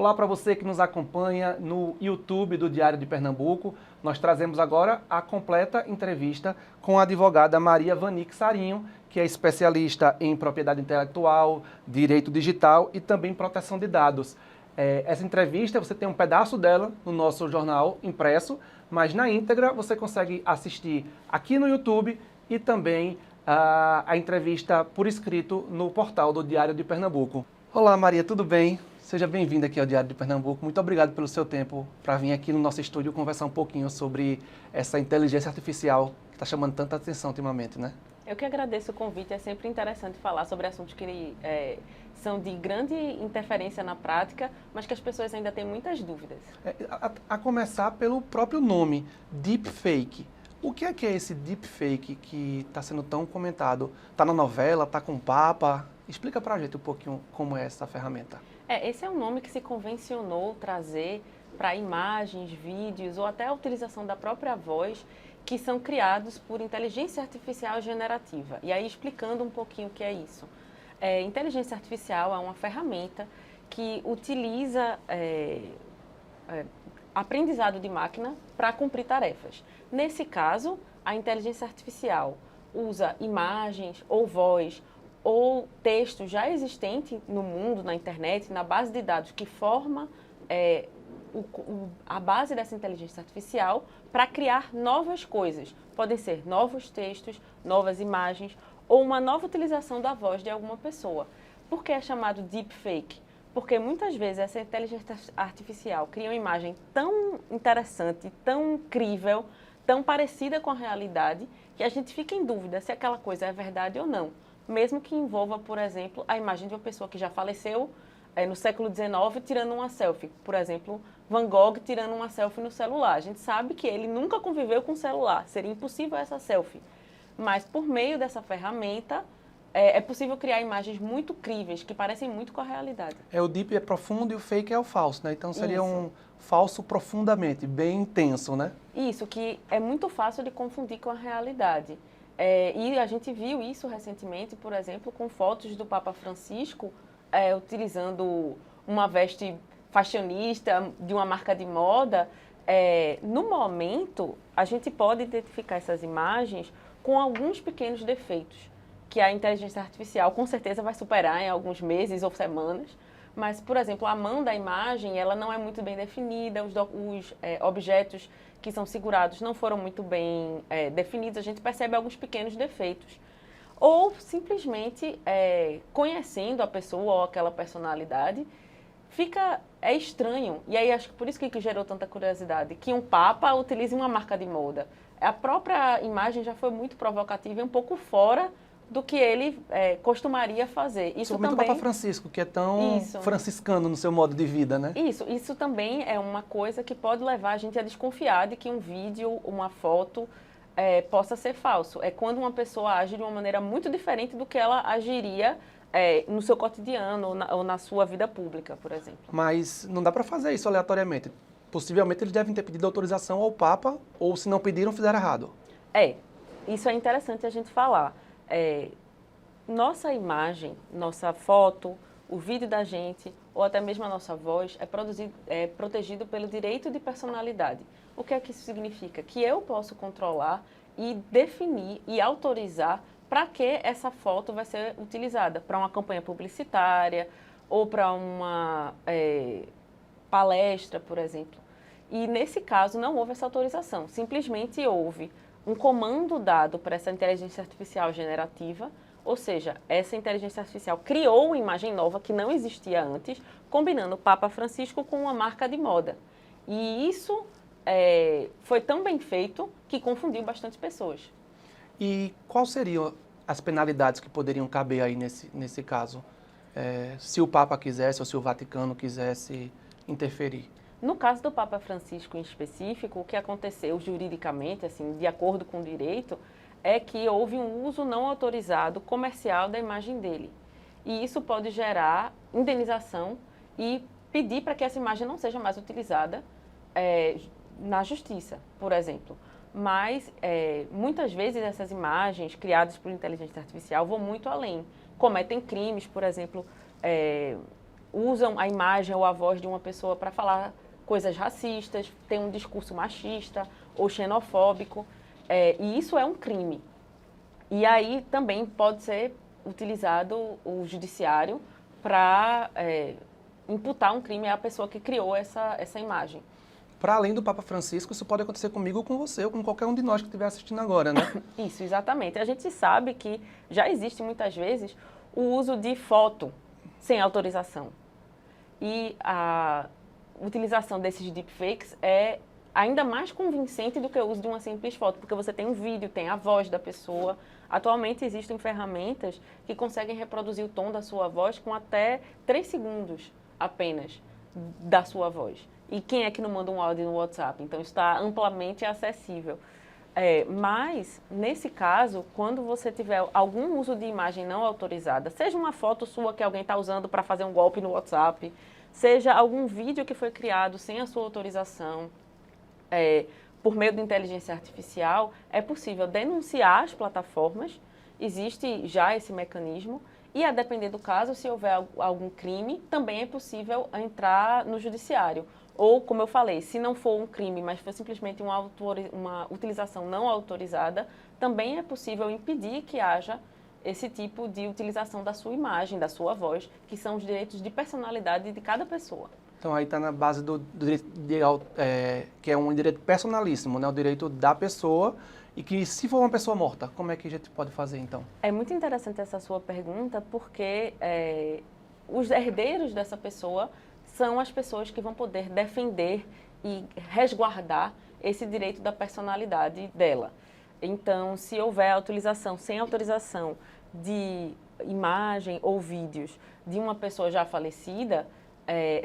Olá para você que nos acompanha no YouTube do Diário de Pernambuco. Nós trazemos agora a completa entrevista com a advogada Maria Vanique Sarinho, que é especialista em propriedade intelectual, direito digital e também proteção de dados. Essa entrevista, você tem um pedaço dela no nosso jornal impresso, mas na íntegra você consegue assistir aqui no YouTube e também a entrevista por escrito no portal do Diário de Pernambuco. Olá Maria, tudo bem? Seja bem-vinda aqui ao Diário de Pernambuco. Muito obrigado pelo seu tempo para vir aqui no nosso estúdio conversar um pouquinho sobre essa inteligência artificial que está chamando tanta atenção ultimamente, né? Eu que agradeço o convite. É sempre interessante falar sobre assuntos que são de grande interferência na prática, mas que as pessoas ainda têm muitas dúvidas. A começar pelo próprio nome, Deepfake. O que é esse Deepfake que está sendo tão comentado? Está na novela, está com o Papa? Explica para a gente um pouquinho como é essa ferramenta. Esse é um nome que se convencionou trazer para imagens, vídeos ou até a utilização da própria voz que são criados por inteligência artificial generativa. E aí, explicando um pouquinho o que é isso. Inteligência artificial é uma ferramenta que utiliza aprendizado de máquina para cumprir tarefas. Nesse caso, a inteligência artificial usa imagens ou voz ou texto já existente no mundo, na internet, na base de dados que forma a base dessa inteligência artificial para criar novas coisas. Podem ser novos textos, novas imagens ou uma nova utilização da voz de alguma pessoa. Por que é chamado deepfake? Porque muitas vezes essa inteligência artificial cria uma imagem tão interessante, tão incrível, tão parecida com a realidade, que a gente fica em dúvida se aquela coisa é verdade ou não. Mesmo que envolva, por exemplo, a imagem de uma pessoa que já faleceu no século XIX tirando uma selfie. Por exemplo, Van Gogh tirando uma selfie no celular. A gente sabe que ele nunca conviveu com o celular, seria impossível essa selfie. Mas por meio dessa ferramenta, é possível criar imagens muito críveis, que parecem muito com a realidade. O deep é profundo e o fake é o falso, né? Então seria um falso profundamente, bem intenso, né? Isso, que é muito fácil de confundir com a realidade. E a gente viu isso recentemente, por exemplo, com fotos do Papa Francisco utilizando uma veste fashionista de uma marca de moda. No momento, a gente pode identificar essas imagens com alguns pequenos defeitos, que a inteligência artificial com certeza vai superar em alguns meses ou semanas. Mas, por exemplo, a mão da imagem ela não é muito bem definida, os objetos que são segurados não foram muito bem definidos, a gente percebe alguns pequenos defeitos. Ou simplesmente conhecendo a pessoa ou aquela personalidade, é estranho. E aí acho que por isso que gerou tanta curiosidade, que um papa utilize uma marca de moda. A própria imagem já foi muito provocativa e um pouco fora do que ele costumaria fazer. Isso também, o Papa Francisco, que é tão franciscano no seu modo de vida, né? Isso também é uma coisa que pode levar a gente a desconfiar de que um vídeo, uma foto possa ser falso. É quando uma pessoa age de uma maneira muito diferente do que ela agiria no seu cotidiano ou na sua vida pública, por exemplo. Mas não dá para fazer isso aleatoriamente. Possivelmente eles devem ter pedido autorização ao Papa, ou se não pediram, fizeram errado. Isso é interessante a gente falar. Nossa imagem, nossa foto, o vídeo da gente, ou até mesmo a nossa voz, é protegido pelo direito de personalidade. O que é que isso significa? Que eu posso controlar e definir e autorizar para que essa foto vai ser utilizada. Para uma campanha publicitária ou para uma palestra, por exemplo. E nesse caso não houve essa autorização, simplesmente houve um comando dado para essa inteligência artificial generativa, ou seja, essa inteligência artificial criou uma imagem nova que não existia antes, combinando o Papa Francisco com uma marca de moda. E isso foi tão bem feito que confundiu bastante pessoas. E quais seriam as penalidades que poderiam caber aí nesse caso? Se o Papa quisesse ou se o Vaticano quisesse interferir? No caso do Papa Francisco em específico, o que aconteceu juridicamente, assim, de acordo com o direito, é que houve um uso não autorizado comercial da imagem dele. E isso pode gerar indenização e pedir para que essa imagem não seja mais utilizada na justiça, por exemplo. Mas muitas vezes essas imagens criadas por inteligência artificial vão muito além. Cometem crimes, por exemplo, usam a imagem ou a voz de uma pessoa para falar coisas racistas, tem um discurso machista ou xenofóbico, e isso é um crime. E aí também pode ser utilizado o judiciário para imputar um crime à pessoa que criou essa imagem. Para além do Papa Francisco, isso pode acontecer comigo ou com você, ou com qualquer um de nós que estiver assistindo agora, né? Isso, exatamente. A gente sabe que já existe muitas vezes o uso de foto sem autorização. E a utilização desses deepfakes é ainda mais convincente do que o uso de uma simples foto, porque você tem um vídeo, tem a voz da pessoa. Atualmente existem ferramentas que conseguem reproduzir o tom da sua voz com até 3 segundos apenas da sua voz. E quem é que não manda um áudio no WhatsApp? Então, está amplamente acessível. Mas, nesse caso, quando você tiver algum uso de imagem não autorizada, seja uma foto sua que alguém está usando para fazer um golpe no WhatsApp, seja algum vídeo que foi criado sem a sua autorização, por meio de inteligência artificial, é possível denunciar as plataformas, existe já esse mecanismo, e a depender do caso, se houver algum crime, também é possível entrar no judiciário. Ou, como eu falei, se não for um crime, mas for simplesmente uma utilização não autorizada, também é possível impedir que haja esse tipo de utilização da sua imagem, da sua voz, que são os direitos de personalidade de cada pessoa. Então aí está na base do direito que é um direito personalíssimo, né? O direito da pessoa, e que se for uma pessoa morta, como é que a gente pode fazer então? É muito interessante essa sua pergunta, porque os herdeiros dessa pessoa são as pessoas que vão poder defender e resguardar esse direito da personalidade dela. Então, se houver a utilização sem autorização de imagem ou vídeos de uma pessoa já falecida,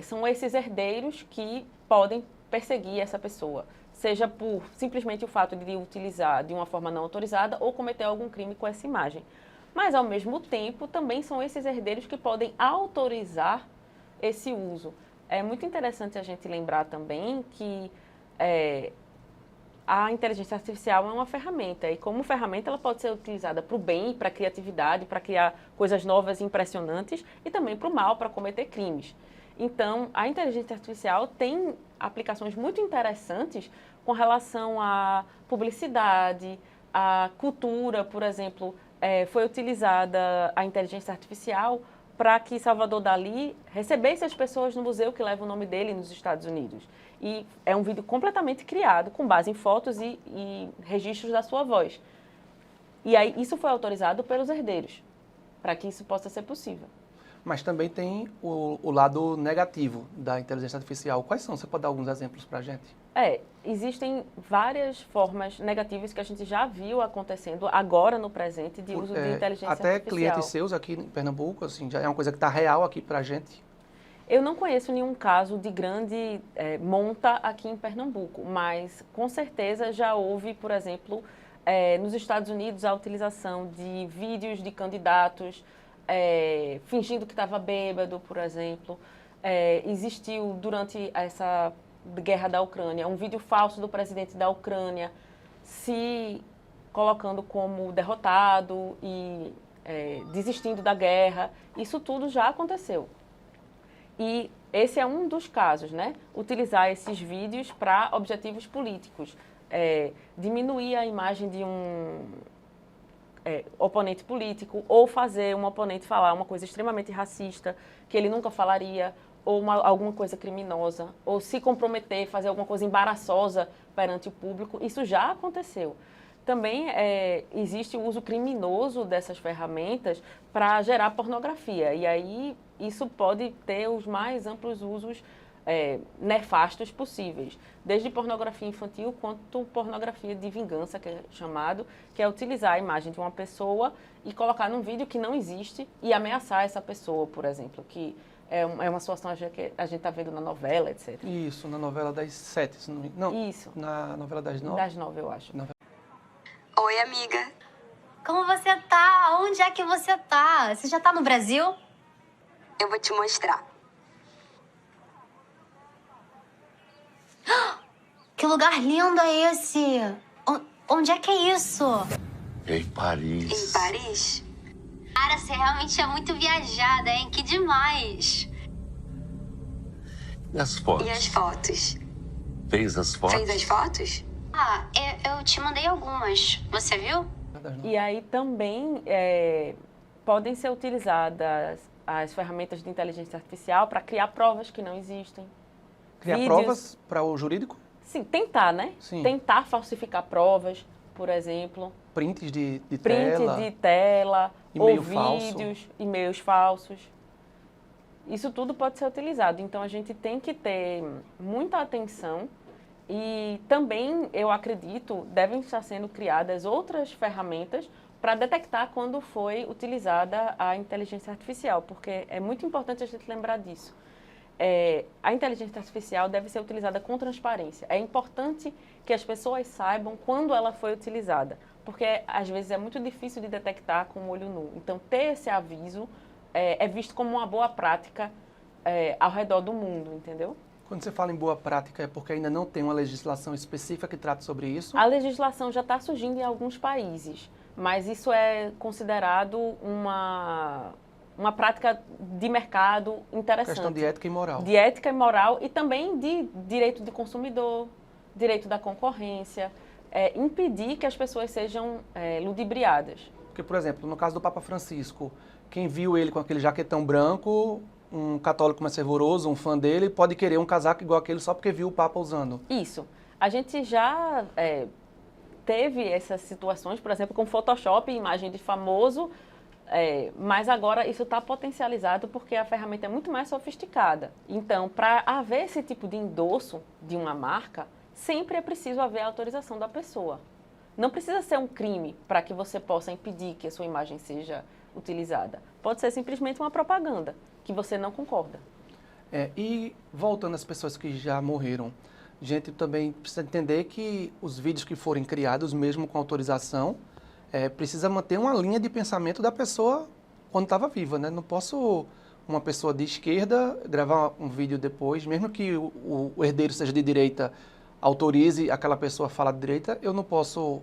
são esses herdeiros que podem perseguir essa pessoa, seja por simplesmente o fato de utilizar de uma forma não autorizada ou cometer algum crime com essa imagem. Mas, ao mesmo tempo, também são esses herdeiros que podem autorizar esse uso. É muito interessante a gente lembrar também que a inteligência artificial é uma ferramenta, e como ferramenta ela pode ser utilizada para o bem, para a criatividade, para criar coisas novas e impressionantes, e também para o mal, para cometer crimes. Então, a inteligência artificial tem aplicações muito interessantes com relação à publicidade, à cultura, por exemplo. Foi utilizada a inteligência artificial para que Salvador Dalí recebesse as pessoas no museu que leva o nome dele nos Estados Unidos. E é um vídeo completamente criado, com base em fotos e registros da sua voz. E aí isso foi autorizado pelos herdeiros, para que isso possa ser possível. Mas também tem o lado negativo da inteligência artificial. Quais são? Você pode dar alguns exemplos para a gente? Existem várias formas negativas que a gente já viu acontecendo agora no presente de uso de inteligência artificial. Até clientes seus aqui em Pernambuco, assim, já é uma coisa que está real aqui para a gente? Eu não conheço nenhum caso de grande monta aqui em Pernambuco, mas com certeza já houve, por exemplo, nos Estados Unidos, a utilização de vídeos de candidatos fingindo que estava bêbado, por exemplo. Existiu durante essa guerra da Ucrânia um vídeo falso do presidente da Ucrânia se colocando como derrotado e desistindo da guerra. Isso tudo já aconteceu. E esse é um dos casos, né? Utilizar esses vídeos para objetivos políticos. Diminuir a imagem de um oponente político, ou fazer um oponente falar uma coisa extremamente racista, que ele nunca falaria, ou alguma coisa criminosa, ou se comprometer, fazer alguma coisa embaraçosa perante o público. Isso já aconteceu. Também existe o uso criminoso dessas ferramentas para gerar pornografia. E aí isso pode ter os mais amplos usos nefastos possíveis. Desde pornografia infantil quanto pornografia de vingança, que é chamado, que é utilizar a imagem de uma pessoa e colocar num vídeo que não existe e ameaçar essa pessoa, por exemplo, que é uma situação que a gente está vendo na novela, etc. Isso, na novela das 7, se não me engano. Não, isso. Na novela das 9? Das 9, eu acho. Oi, amiga. Como você tá? Onde é que você tá? Você já tá no Brasil? Eu vou te mostrar. Que lugar lindo é esse? Onde é que é isso? Em Paris. Em Paris? Cara, você realmente é muito viajada, hein? Que demais! E as fotos? E as fotos? Fez as fotos? Fez as fotos? Ah, eu te mandei algumas. Você viu? E aí também podem ser utilizadas as ferramentas de inteligência artificial para criar provas que não existem. Criar Vídeos. provas para o jurídico? Sim, tentar, né? Sim. Tentar falsificar provas, por exemplo. Prints de Print tela? de tela, E-mail ou falso. vídeos, e-mails falsos. Isso tudo pode ser utilizado. Então, a gente tem que ter muita atenção e também, eu acredito, devem estar sendo criadas outras ferramentas para detectar quando foi utilizada a inteligência artificial, porque é muito importante a gente lembrar disso. A inteligência artificial deve ser utilizada com transparência. É importante que as pessoas saibam quando ela foi utilizada, porque às vezes é muito difícil de detectar com o olho nu. Então, ter esse aviso é visto como uma boa prática ao redor do mundo, entendeu? Quando você fala em boa prática, é porque ainda não tem uma legislação específica que trate sobre isso? A legislação já está surgindo em alguns países, mas isso é considerado uma prática de mercado interessante. Questão de ética e moral. De ética e moral e também de direito de consumidor, direito da concorrência, impedir que as pessoas sejam ludibriadas. Porque, por exemplo, no caso do Papa Francisco, quem viu ele com aquele jaquetão branco, um católico mais fervoroso, um fã dele, pode querer um casaco igual aquele só porque viu o Papa usando. Isso. A gente já teve essas situações, por exemplo, com Photoshop, imagem de famoso, mas agora isso está potencializado porque a ferramenta é muito mais sofisticada. Então, para haver esse tipo de endosso de uma marca, sempre é preciso haver a autorização da pessoa. Não precisa ser um crime para que você possa impedir que a sua imagem seja utilizada. Pode ser simplesmente uma propaganda que você não concorda. E voltando às pessoas que já morreram, a gente também precisa entender que os vídeos que forem criados, mesmo com autorização, precisa manter uma linha de pensamento da pessoa quando estava viva, né? Não posso uma pessoa de esquerda gravar um vídeo depois, mesmo que o herdeiro seja de direita, autorize aquela pessoa a falar de direita, eu não posso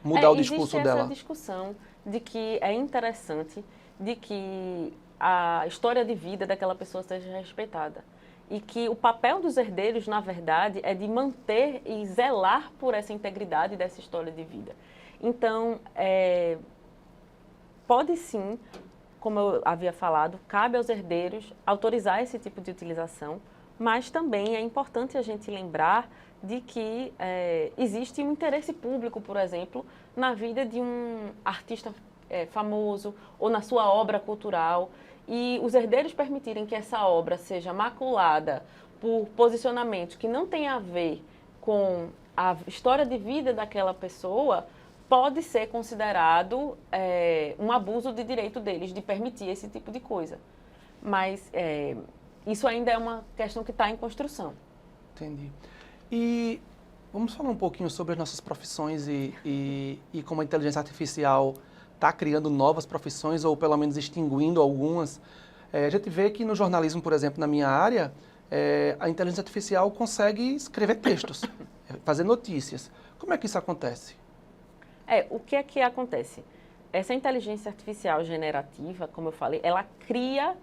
mudar o discurso dela. Existe essa discussão de que é interessante de que a história de vida daquela pessoa seja respeitada. E que o papel dos herdeiros, na verdade, é de manter e zelar por essa integridade dessa história de vida. Então, pode sim, como eu havia falado, cabe aos herdeiros autorizar esse tipo de utilização, mas também é importante a gente lembrar de que existe um interesse público, por exemplo, na vida de um artista famoso ou na sua obra cultural, e os herdeiros permitirem que essa obra seja maculada por posicionamentos que não têm a ver com a história de vida daquela pessoa, pode ser considerado um abuso de direito deles de permitir esse tipo de coisa. Mas isso ainda é uma questão que está em construção. Entendi. E vamos falar um pouquinho sobre as nossas profissões e como a inteligência artificial está criando novas profissões ou pelo menos extinguindo algumas. A gente vê que no jornalismo, por exemplo, na minha área, a inteligência artificial consegue escrever textos, fazer notícias. Como é que isso acontece? O que é que acontece? Essa inteligência artificial generativa, como eu falei, ela cria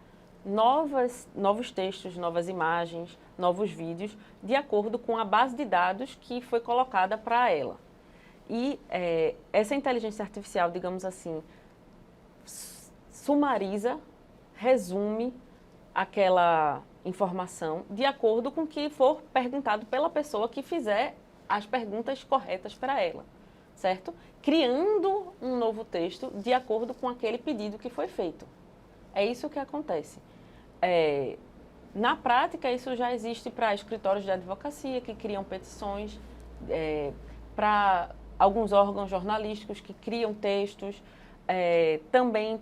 novos textos, novas imagens, novos vídeos, de acordo com a base de dados que foi colocada para ela. E essa inteligência artificial, digamos assim, sumariza, resume aquela informação de acordo com o que for perguntado pela pessoa que fizer as perguntas corretas para ela, certo? Criando um novo texto de acordo com aquele pedido que foi feito. É isso que acontece. Na prática, isso já existe para escritórios de advocacia que criam petições, para alguns órgãos jornalísticos que criam textos, também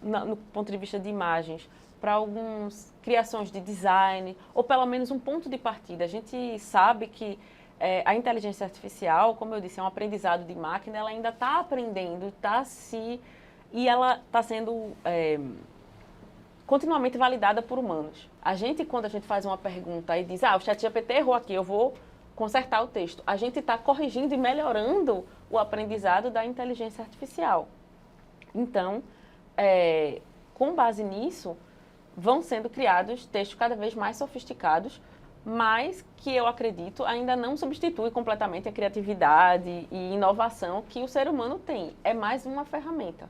no ponto de vista de imagens, para algumas criações de design, ou pelo menos um ponto de partida. A gente sabe que a inteligência artificial, como eu disse, é um aprendizado de máquina, ela ainda está aprendendo, e ela está sendo continuamente validada por humanos. Quando a gente faz uma pergunta e diz, o ChatGPT errou aqui, eu vou consertar o texto. A gente está corrigindo e melhorando o aprendizado da inteligência artificial. Então, com base nisso, vão sendo criados textos cada vez mais sofisticados, mas que eu acredito ainda não substitui completamente a criatividade e inovação que o ser humano tem. É mais uma ferramenta.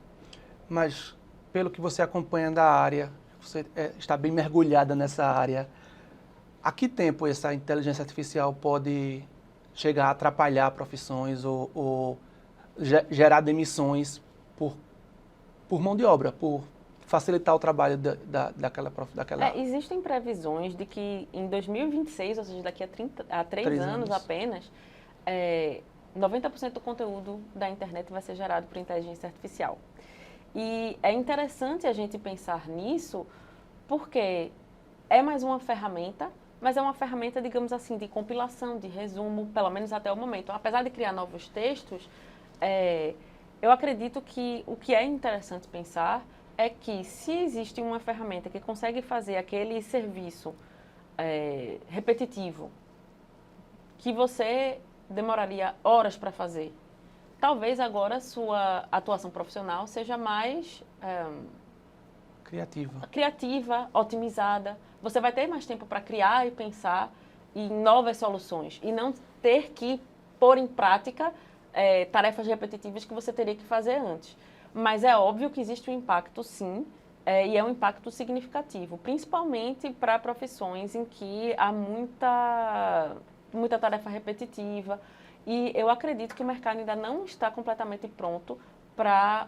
Mas, pelo que você acompanha da área, você está bem mergulhada nessa área, há que tempo essa inteligência artificial pode chegar a atrapalhar profissões ou gerar demissões por mão de obra, por facilitar o trabalho daquela... Existem previsões de que em 2026, ou seja, daqui a 3 anos apenas, 90% do conteúdo da internet vai ser gerado por inteligência artificial. E é interessante a gente pensar nisso porque é mais uma ferramenta, mas é uma ferramenta, digamos assim, de compilação, de resumo, pelo menos até o momento. Apesar de criar novos textos, eu acredito que o que é interessante pensar é que se existe uma ferramenta que consegue fazer aquele serviço repetitivo que você demoraria horas para fazer, talvez agora sua atuação profissional seja mais criativa, otimizada. Você vai ter mais tempo para criar e pensar em novas soluções e não ter que pôr em prática tarefas repetitivas que você teria que fazer antes. Mas é óbvio que existe um impacto, sim, e é um impacto significativo, principalmente para profissões em que há muita tarefa repetitiva. E eu acredito que o mercado ainda não está completamente pronto para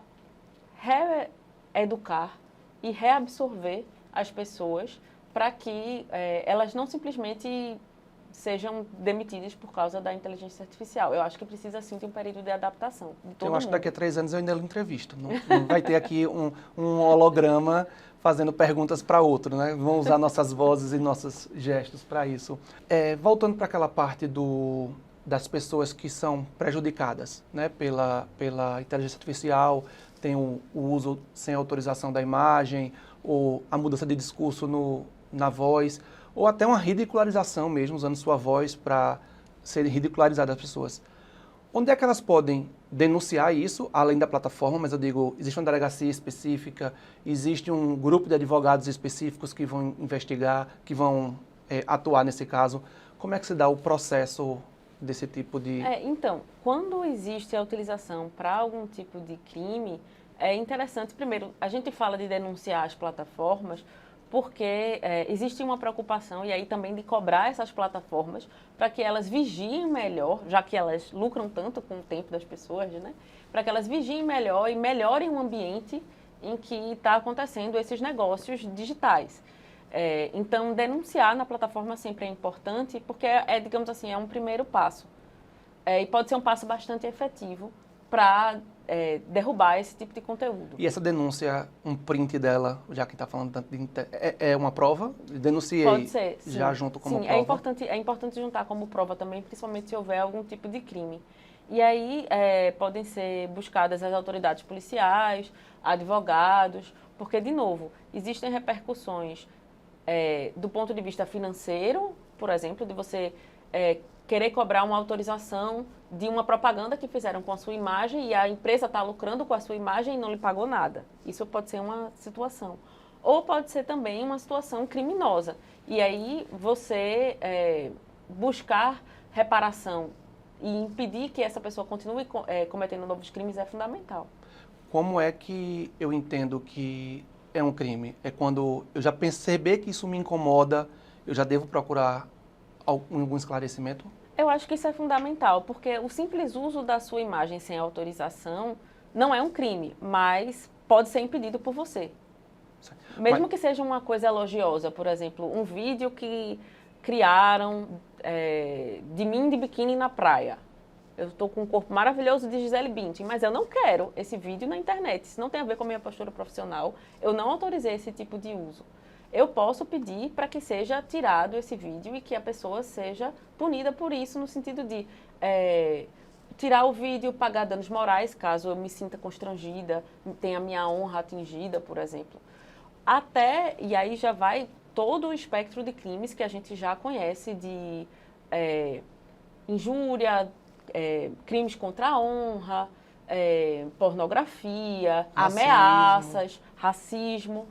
reeducar e reabsorver as pessoas para que elas não simplesmente sejam demitidas por causa da inteligência artificial. Eu acho que precisa, sim, de um período de adaptação de todo Eu acho mundo. que daqui a 3 anos eu ainda lhe entrevisto. Não vai ter aqui um holograma fazendo perguntas para outro, né? Vamos usar nossas vozes e nossos gestos para isso. Voltando para aquela parte das pessoas que são prejudicadas, né, pela inteligência artificial, tem o uso sem autorização da imagem, ou a mudança de discurso na voz, ou até uma ridicularização mesmo, usando sua voz para serem ridicularizadas as pessoas. Onde é que elas podem denunciar isso, além da plataforma? Mas eu digo, existe uma delegacia específica, existe um grupo de advogados específicos que vão investigar, que vão atuar nesse caso. Como é que se dá o processo desse tipo de... Então, quando existe a utilização para algum tipo de crime, é interessante, primeiro, a gente fala de denunciar as plataformas porque existe uma preocupação, e aí também de cobrar essas plataformas para que elas vigiem melhor, já que elas lucram tanto com o tempo das pessoas, né? Para que elas vigiem melhor e melhorem o ambiente em que está acontecendo esses negócios digitais. Então, denunciar na plataforma sempre é importante, porque digamos assim, é um primeiro passo. E pode ser um passo bastante efetivo para derrubar esse tipo de conteúdo. E essa denúncia, um print dela, já que está falando tanto de... É uma prova? Denunciei Pode ser, sim. Já junto como sim, prova? É importante juntar como prova também, principalmente se houver algum tipo de crime. E aí podem ser buscadas as autoridades policiais, advogados, porque, de novo, existem repercussões do ponto de vista financeiro, por exemplo, de você querer cobrar uma autorização de uma propaganda que fizeram com a sua imagem e a empresa está lucrando com a sua imagem e não lhe pagou nada. Isso pode ser uma situação. Ou pode ser também uma situação criminosa. E aí você buscar reparação e impedir que essa pessoa continue cometendo novos crimes é fundamental. Como é que eu entendo que é um crime? É quando eu já perceber que isso me incomoda, eu já devo procurar algum esclarecimento? Eu acho que isso é fundamental, porque o simples uso da sua imagem sem autorização não é um crime, mas pode ser impedido por você. Mesmo que seja uma coisa elogiosa, por exemplo, um vídeo que criaram de mim de biquíni na praia. Eu estou com um corpo maravilhoso de Gisele Bündchen, mas eu não quero esse vídeo na internet. Isso não tem a ver com a minha postura profissional. Eu não autorizei esse tipo de uso. Eu posso pedir para que seja tirado esse vídeo e que a pessoa seja punida por isso, no sentido de tirar o vídeo, pagar danos morais, caso eu me sinta constrangida, tenha a minha honra atingida, por exemplo. E aí já vai todo o espectro de crimes que a gente já conhece, de injúria, crimes contra a honra, pornografia, ameaças, racismo.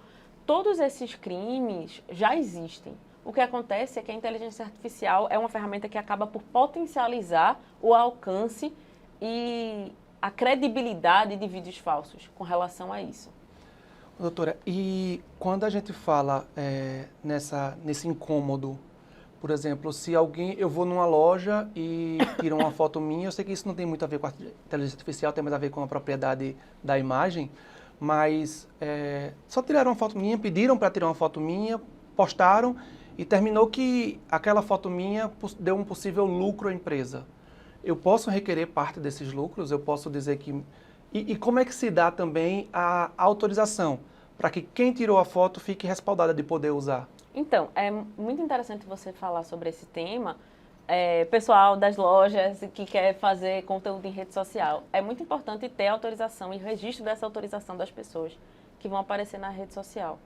todos esses crimes já existem. O que acontece é que a inteligência artificial é uma ferramenta que acaba por potencializar o alcance e a credibilidade de vídeos falsos com relação a isso. Doutora, e quando a gente fala nesse incômodo, por exemplo, se eu vou numa loja e tiro uma foto minha, eu sei que isso não tem muito a ver com a inteligência artificial, tem mais a ver com a propriedade da imagem, mas só tiraram uma foto minha, pediram para tirar uma foto minha, postaram e terminou que aquela foto minha deu um possível lucro à empresa. Eu posso requerer parte desses lucros? Eu posso dizer que... E como é que se dá também a autorização para que quem tirou a foto fique respaldada de poder usar? Então, é muito interessante você falar sobre esse tema. Pessoal das lojas que quer fazer conteúdo em rede social, é muito importante ter autorização e registro dessa autorização das pessoas que vão aparecer na rede social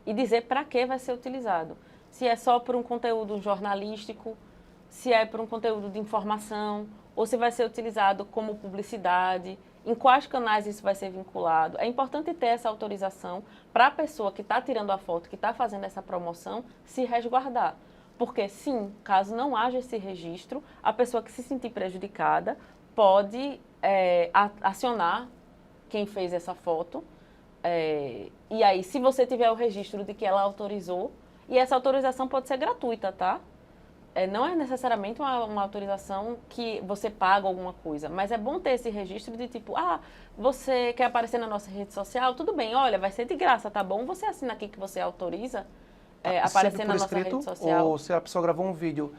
e dizer para que vai ser utilizado. Se é só por um conteúdo jornalístico, se é por um conteúdo de informação, ou se vai ser utilizado como publicidade, em quais canais isso vai ser vinculado. É importante ter essa autorização para a pessoa que está tirando a foto, que está fazendo essa promoção, se resguardar. Porque, sim, caso não haja esse registro, a pessoa que se sentir prejudicada pode acionar quem fez essa foto. E aí, se você tiver o registro de que ela autorizou, e essa autorização pode ser gratuita, tá? Não é necessariamente uma autorização que você paga alguma coisa, mas é bom ter esse registro de tipo, você quer aparecer na nossa rede social? Tudo bem, olha, vai ser de graça, tá bom? Você assina aqui que você autoriza aparecer na nossa rede social. Ou se a pessoa gravou um vídeo,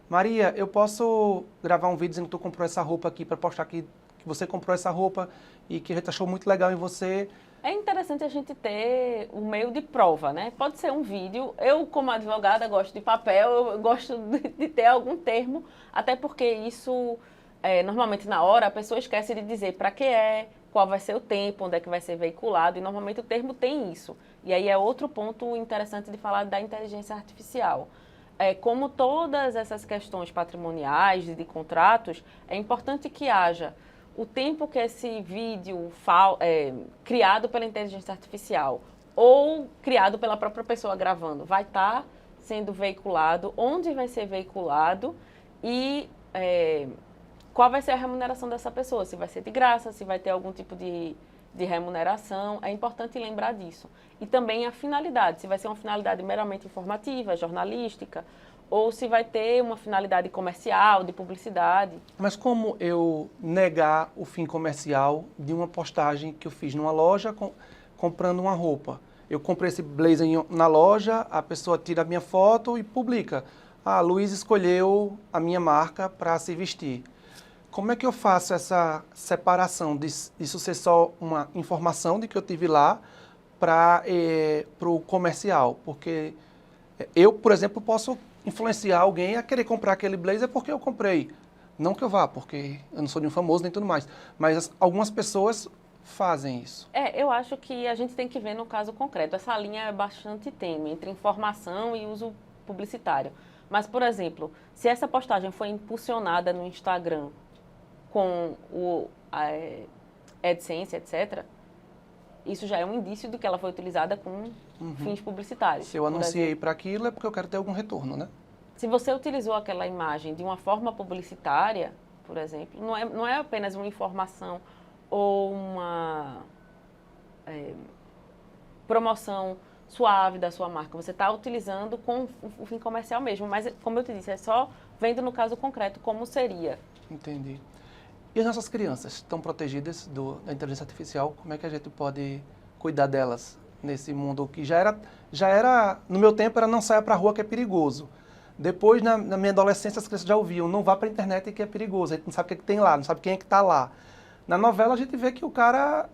Maria, eu posso gravar um vídeo dizendo que tu comprou essa roupa aqui para postar que você comprou essa roupa e que a gente achou muito legal em você. É interessante a gente ter um meio de prova, né? Pode ser um vídeo. Eu, como advogada, gosto de papel, eu gosto de ter algum termo, até porque isso, normalmente na hora, a pessoa esquece de dizer para que qual vai ser o tempo, onde é que vai ser veiculado, e normalmente o termo tem isso. E aí é outro ponto interessante de falar da inteligência artificial. Como todas essas questões patrimoniais e de contratos, é importante que haja o tempo que esse vídeo criado pela inteligência artificial ou criado pela própria pessoa gravando vai estar sendo veiculado, onde vai ser veiculado e qual vai ser a remuneração dessa pessoa, se vai ser de graça, se vai ter algum tipo de remuneração, é importante lembrar disso. E também a finalidade, se vai ser uma finalidade meramente informativa, jornalística, ou se vai ter uma finalidade comercial, de publicidade. Mas como eu negar o fim comercial de uma postagem que eu fiz numa loja comprando uma roupa? Eu comprei esse blazer na loja, a pessoa tira a minha foto e publica. Luiz escolheu a minha marca para se vestir. Como é que eu faço essa separação disso ser só uma informação de que eu tive lá para o comercial? Porque eu, por exemplo, posso influenciar alguém a querer comprar aquele blazer porque eu comprei. Não que eu vá, porque eu não sou nenhum famoso nem tudo mais. Mas algumas pessoas fazem isso. Eu acho que a gente tem que ver no caso concreto. Essa linha é bastante tênue entre informação e uso publicitário. Mas, por exemplo, se essa postagem foi impulsionada no Instagram com a AdSense, etc., isso já é um indício de que ela foi utilizada com fins publicitários. Se eu anunciei para aquilo, é porque eu quero ter algum retorno, né? Se você utilizou aquela imagem de uma forma publicitária, por exemplo, não é apenas uma informação ou uma promoção suave da sua marca. Você está utilizando com o fim comercial mesmo. Mas, como eu te disse, é só vendo no caso concreto como seria. Entendi. E as nossas crianças estão protegidas da inteligência artificial? Como é que a gente pode cuidar delas nesse mundo que já era no meu tempo, era não saia para a rua que é perigoso. Depois, na minha adolescência, as crianças já ouviam, não vá para a internet que é perigoso, a gente não sabe o que tem lá, não sabe quem é que está lá. Na novela a gente vê que o cara,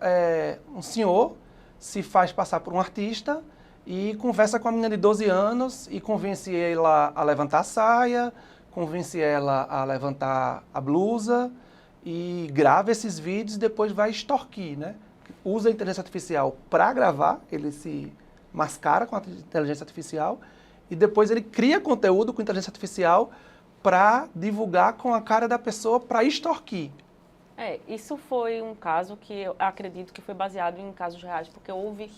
um senhor, se faz passar por um artista e conversa com a menina de 12 anos e convence ela a levantar a saia, convence ela a levantar a blusa, e grava esses vídeos e depois vai extorquir, né? Usa a inteligência artificial para gravar, ele se mascara com a inteligência artificial e depois ele cria conteúdo com inteligência artificial para divulgar com a cara da pessoa para extorquir. Isso foi um caso que eu acredito que foi baseado em casos reais, porque houve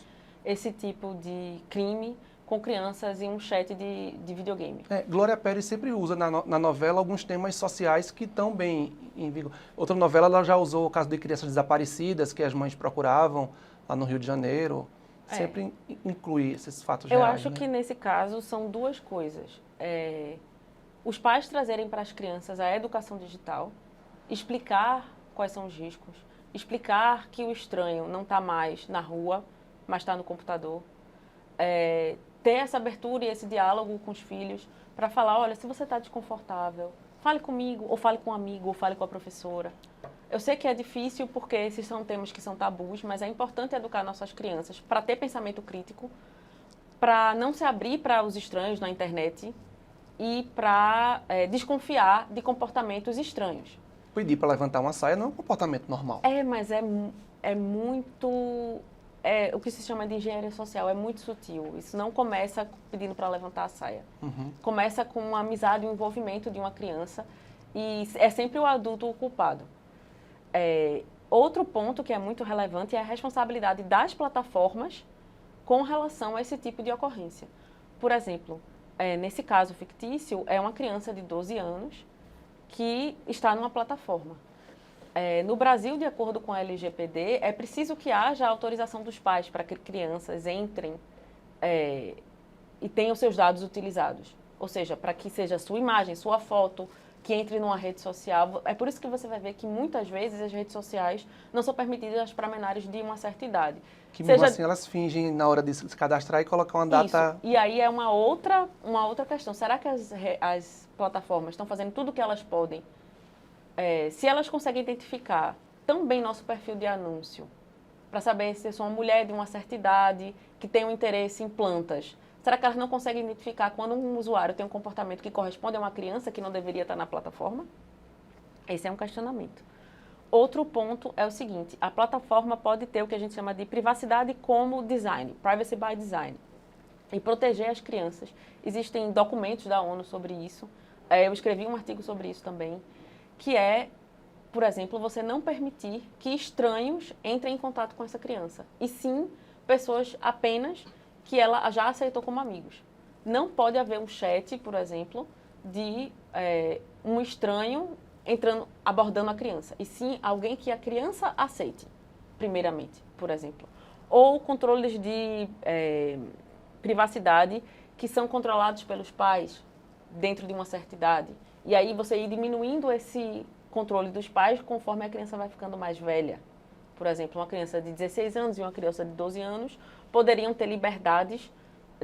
esse tipo de crime com crianças em um chat de videogame. Glória Pérez sempre usa na novela alguns temas sociais que estão bem em vigor. Outra novela ela já usou o caso de crianças desaparecidas que as mães procuravam lá no Rio de Janeiro. Sempre inclui esses fatos Eu reais. acho né? que nesse caso são duas coisas. Os pais trazerem para as crianças a educação digital, explicar quais são os riscos, explicar que o estranho não está mais na rua, mas está no computador. Ter essa abertura e esse diálogo com os filhos para falar, olha, se você está desconfortável, fale comigo, ou fale com um amigo, ou fale com a professora. Eu sei que é difícil porque esses são temas que são tabus, mas é importante educar nossas crianças para ter pensamento crítico, para não se abrir para os estranhos na internet e para desconfiar de comportamentos estranhos. Pedir para levantar uma saia não é um comportamento normal. Mas é muito... o que se chama de engenharia social, é muito sutil. Isso não começa pedindo para levantar a saia. Começa com uma amizade, um envolvimento de uma criança e é sempre o adulto o culpado. Outro ponto que é muito relevante é a responsabilidade das plataformas com relação a esse tipo de ocorrência. Por exemplo, nesse caso fictício, é uma criança de 12 anos que está numa plataforma. No Brasil, de acordo com a LGPD, é preciso que haja autorização dos pais para que crianças entrem e tenham seus dados utilizados. Ou seja, para que seja sua imagem, sua foto, que entre numa rede social. É por isso que você vai ver que muitas vezes as redes sociais não são permitidas para menores de uma certa idade. Que mesmo assim elas fingem na hora de se cadastrar e colocar uma data... Isso. E aí é uma outra questão. Será que as plataformas estão fazendo tudo o que elas podem? Se elas conseguem identificar tão bem nosso perfil de anúncio, para saber se eu sou uma mulher de uma certa idade, que tem um interesse em plantas, será que elas não conseguem identificar quando um usuário tem um comportamento que corresponde a uma criança que não deveria estar na plataforma? Esse é um questionamento. Outro ponto é o seguinte, a plataforma pode ter o que a gente chama de privacidade como design, privacy by design, e proteger as crianças. Existem documentos da ONU sobre isso, eu escrevi um artigo sobre isso também, que é, por exemplo, você não permitir que estranhos entrem em contato com essa criança, e sim pessoas apenas que ela já aceitou como amigos. Não pode haver um chat, por exemplo, de um estranho abordando a criança, e sim alguém que a criança aceite, primeiramente, por exemplo. Ou controles de privacidade que são controlados pelos pais dentro de uma certa idade. E aí você ir diminuindo esse controle dos pais conforme a criança vai ficando mais velha. Por exemplo, uma criança de 16 anos e uma criança de 12 anos poderiam ter liberdades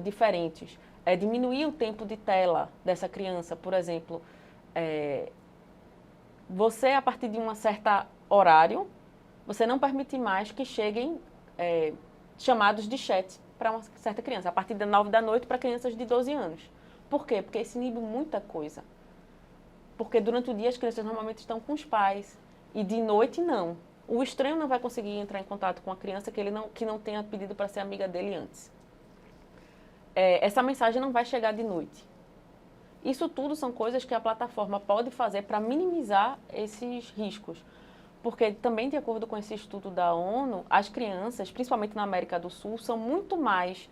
diferentes. Diminuir o tempo de tela dessa criança, por exemplo, você, a partir de um certo horário, você não permite mais que cheguem chamados de chat para uma certa criança, a partir das 9 da noite para crianças de 12 anos. Por quê? Porque isso inibe muita coisa. Porque durante o dia as crianças normalmente estão com os pais e de noite não. O estranho não vai conseguir entrar em contato com a criança que não tenha pedido para ser amiga dele antes. Essa mensagem não vai chegar de noite. Isso tudo são coisas que a plataforma pode fazer para minimizar esses riscos. Porque também, de acordo com esse estudo da ONU, as crianças, principalmente na América do Sul, são muito mais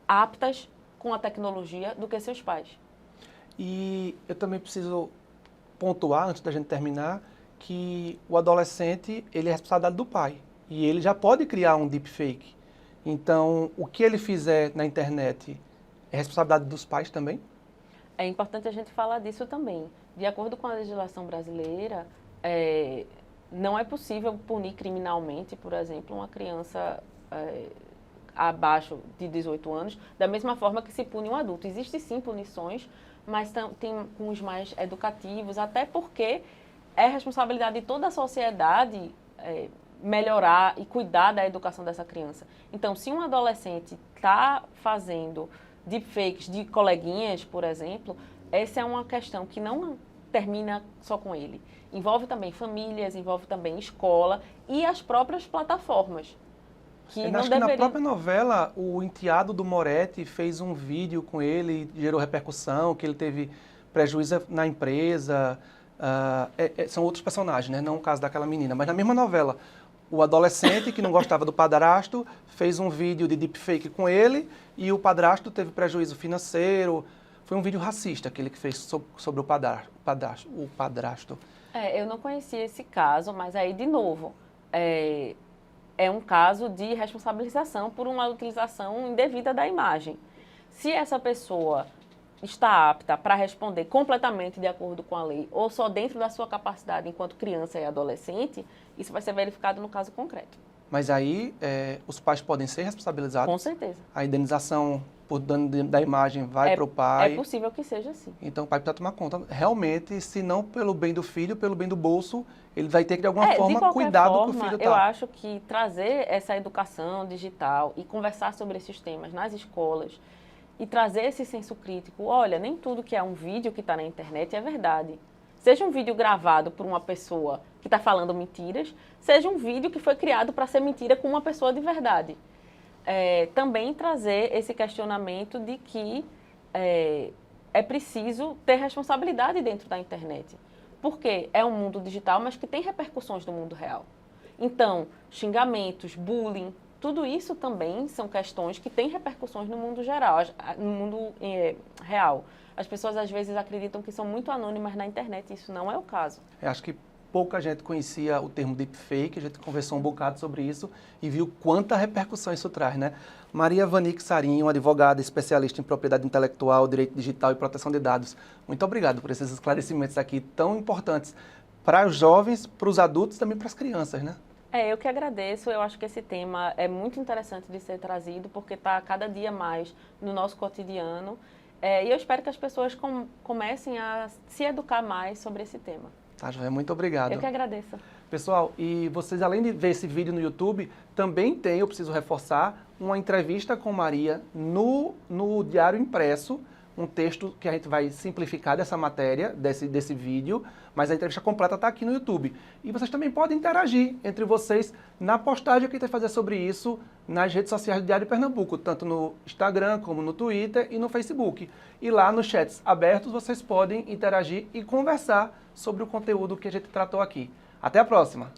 aptas com a tecnologia do que seus pais. E eu também preciso pontuar, antes da gente terminar, que o adolescente, ele é responsabilidade do pai. E ele já pode criar um deepfake. Então, o que ele fizer na internet é responsabilidade dos pais também? É importante a gente falar disso também. De acordo com a legislação brasileira, não é possível punir criminalmente, por exemplo, uma criança abaixo de 18 anos, da mesma forma que se pune um adulto. Existem sim punições, mas tem uns mais educativos, até porque é responsabilidade de toda a sociedade melhorar e cuidar da educação dessa criança. Então, se um adolescente está fazendo deepfakes de coleguinhas, por exemplo, essa é uma questão que não termina só com ele. Envolve também famílias, envolve também escola e as próprias plataformas. Acho que na própria novela, o enteado do Moretti fez um vídeo com ele, gerou repercussão, que ele teve prejuízo na empresa. São outros personagens, né? Não o caso daquela menina. Mas na mesma novela, o adolescente que não gostava do padrasto fez um vídeo de deepfake com ele e o padrasto teve prejuízo financeiro. Foi um vídeo racista aquele que fez sobre o padrasto. Eu não conhecia esse caso, mas aí, de novo, é um caso de responsabilização por uma utilização indevida da imagem. Se essa pessoa está apta para responder completamente de acordo com a lei ou só dentro da sua capacidade enquanto criança e adolescente, isso vai ser verificado no caso concreto. Mas aí os pais podem ser responsabilizados? Com certeza. A indenização por dano da imagem vai para o pai? É possível que seja assim. Então o pai precisa tomar conta. Realmente, se não pelo bem do filho, pelo bem do bolso, ele vai ter que de alguma forma cuidar do que o filho está. Eu acho que trazer essa educação digital e conversar sobre esses temas nas escolas e trazer esse senso crítico. Olha, nem tudo que é um vídeo que está na internet é verdade. Seja um vídeo gravado por uma pessoa que está falando mentiras, seja um vídeo que foi criado para ser mentira com uma pessoa de verdade. Também trazer esse questionamento de que é preciso ter responsabilidade dentro da internet. Porque é um mundo digital, mas que tem repercussões no mundo real. Então, xingamentos, bullying, tudo isso também são questões que têm repercussões no mundo geral, no mundo real. As pessoas às vezes acreditam que são muito anônimas na internet, e isso não é o caso. Eu acho que pouca gente conhecia o termo deepfake, a gente conversou um bocado sobre isso e viu quanta repercussão isso traz, né? Maria Vanique Sarinho, advogada especialista em propriedade intelectual, direito digital e proteção de dados. Muito obrigado por esses esclarecimentos aqui tão importantes para os jovens, para os adultos e também para as crianças, né? Eu que agradeço. Eu acho que esse tema é muito interessante de ser trazido, porque está cada dia mais no nosso cotidiano. E eu espero que as pessoas comecem a se educar mais sobre esse tema. Tá, Joé, muito obrigado. Eu que agradeço. Pessoal, e vocês, além de ver esse vídeo no YouTube, também tem, eu preciso reforçar, uma entrevista com Maria no Diário Impresso, um texto que a gente vai simplificar dessa matéria, desse vídeo, mas a entrevista completa está aqui no YouTube. E vocês também podem interagir entre vocês na postagem que a gente vai fazer sobre isso nas redes sociais do Diário de Pernambuco, tanto no Instagram, como no Twitter e no Facebook. E lá nos chats abertos vocês podem interagir e conversar sobre o conteúdo que a gente tratou aqui. Até a próxima!